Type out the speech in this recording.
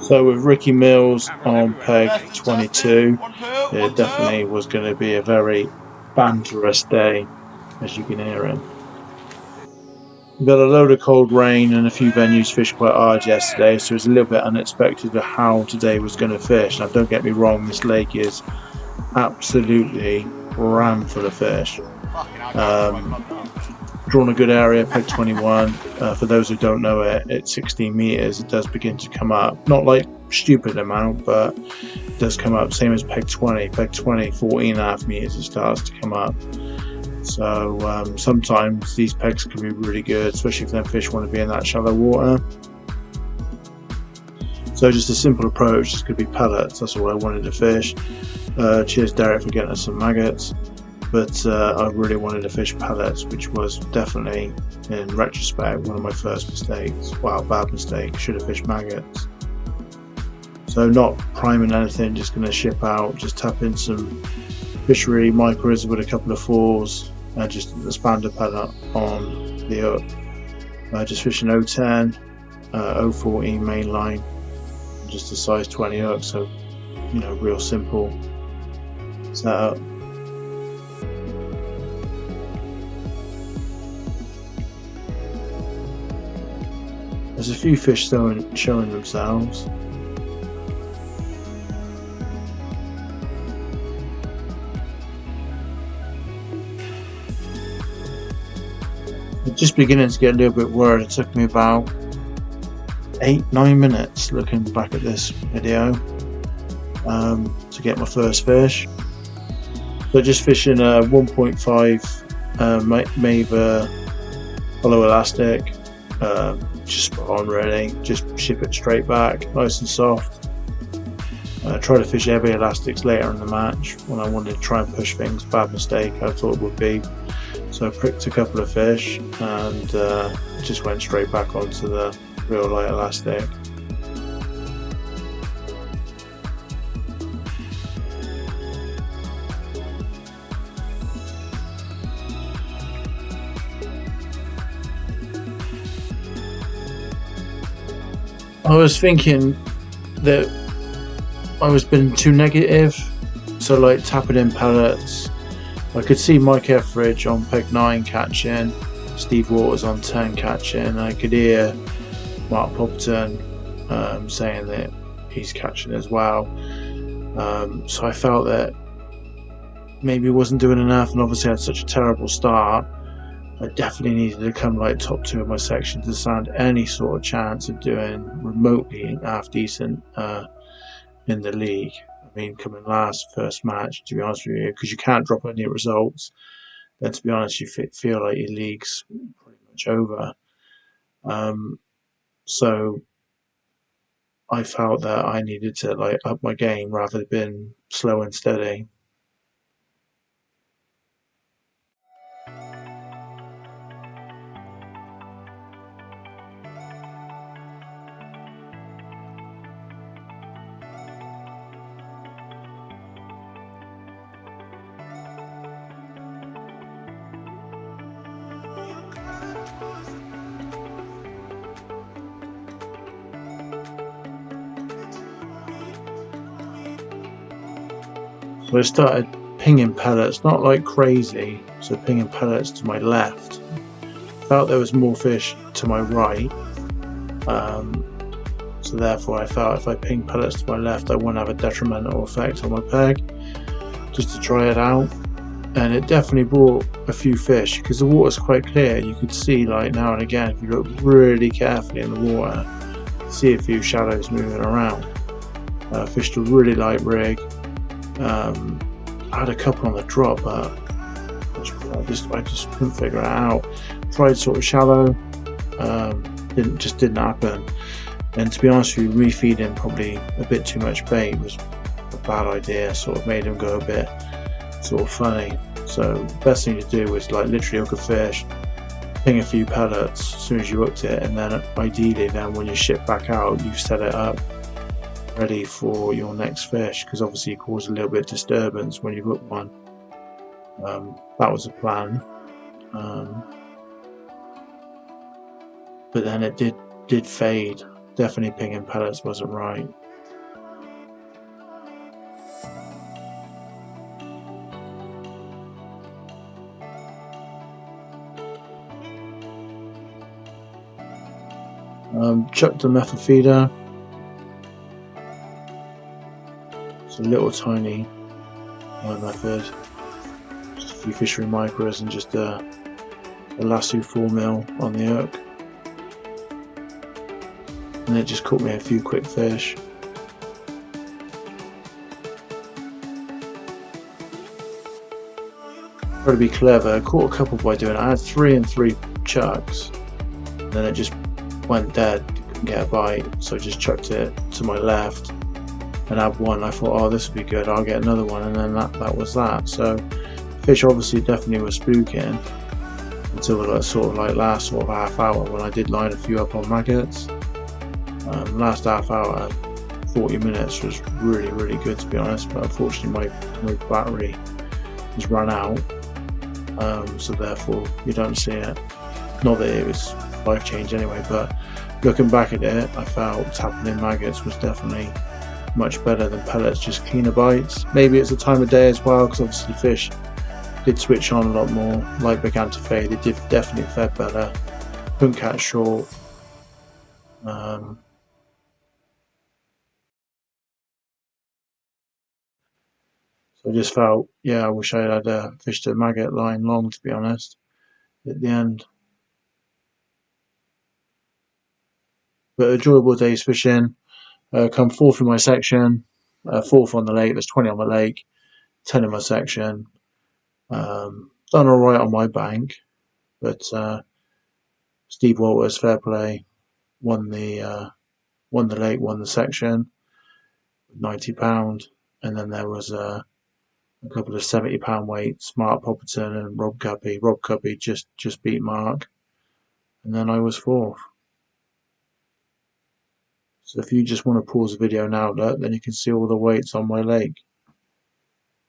So with Ricky Mills on peg 22, it definitely was going to be a very banterous day, as you can hear him. We got a load of cold rain and a few venues fished quite hard yesterday, so it was a little bit unexpected of how today was going to fish. Now, don't get me wrong, this lake is absolutely ram full of fish. Drawn a good area, peg 21. For those who don't know it, it's 16 meters. It does begin to come up, not like stupid amount, but it does come up. Same as peg 20. Peg 20, 14.5 meters, it starts to come up. So sometimes these pegs can be really good, especially if them fish want to be in that shallow water. So just a simple approach, it's going to be pellets. That's all I wanted to fish. Cheers Derek for getting us some maggots. But I really wanted to fish pellets, which was definitely, in retrospect, one of my first mistakes. Wow, bad mistake. Should have fished maggots. So not priming anything, just going to ship out, just tap in some fishery micros with a couple of fours, and just expand a pellet on the hook. Just fishing 010, 014 main line, just a size 20 hook, so real simple setup. There's a few fish showing themselves. I'm just beginning to get a little bit worried. It took me about 8-9 minutes looking back at this video to get my first fish. So just fishing a 1.5 Maver hollow elastic. Just spot on really, just ship it straight back, nice and soft. Try to fish heavy elastics later in the match when I wanted to try and push things. Bad mistake, I thought it would be. So I pricked a couple of fish and just went straight back onto the real light elastic. I was thinking that I was being too negative, so like tapping in pellets. I could see Mike Etheridge on peg 9 catching, Steve Waters on 10 catching. I could hear Mark Popperton saying that he's catching as well. So I felt that maybe he wasn't doing enough, and obviously I had such a terrible start. I definitely needed to come like top 2 of my section to stand any sort of chance of doing remotely half decent in the league. I mean, coming last first match, to be honest with you, because you can't drop any results, then to be honest, you feel like your league's pretty much over. So I felt that I needed to like up my game rather than being slow and steady. So I started pinging pellets, not like crazy, so pinging pellets to my left. Felt there was more fish to my right, so therefore I felt if I ping pellets to my left I wouldn't have a detrimental effect on my peg, just to try it out. And it definitely brought a few fish because the water's quite clear. You could see like now and again, if you look really carefully in the water, see a few shadows moving around. Fished a really light rig. I had a couple on the drop, but I just couldn't figure it out. Tried sort of shallow, didn't happen. And to be honest with you, refeeding probably a bit too much bait was a bad idea. Sort of made him go a bit sort of funny. So the best thing to do was like literally hook a fish, ping a few pellets as soon as you hooked it, and then ideally then when you ship back out, you've set it up ready for your next fish, because obviously you cause a little bit of disturbance when you hook one. That was the plan, but then it did fade definitely pinging pellets wasn't right. Chucked the method feeder. It's a little tiny method. Just a few fishery micros and just a lasso 4mm on the hook. And it just caught me a few quick fish. Tried to be clever. I caught a couple by doing it. I had 3 and 3 chucks. And then it just went dead. Couldn't get a bite. So I just chucked it to my left and had one. I thought, oh, this would be good. I'll get another one. And then that was that. So fish obviously definitely was spooking until the last half hour when I did line a few up on maggots. Last half hour, 40 minutes was really good, to be honest, but unfortunately my battery has run out, so therefore you don't see it. Not that it was life change anyway, but looking back at it, I felt tapping in maggots was definitely much better than pellets, just cleaner bites. Maybe it's the time of day as well, because obviously fish did switch on a lot more, light began to fade, they did definitely fed better, couldn't catch short. So I just felt, yeah, I wish I had fished a maggot line long, to be honest, at the end. But enjoyable day's fishing. Come 4th in my section, 4th on the lake, there's 20 on my lake, 10 in my section. Done alright on my bank, but Steve Walters, fair play, won the lake, won the section, £90. And then there was a couple of £70 weights, Mark Popperton and Rob Cuppy. Rob Cuppy just beat Mark, and then I was 4th. So if you just want to pause the video now, look, then you can see all the weights on my lake.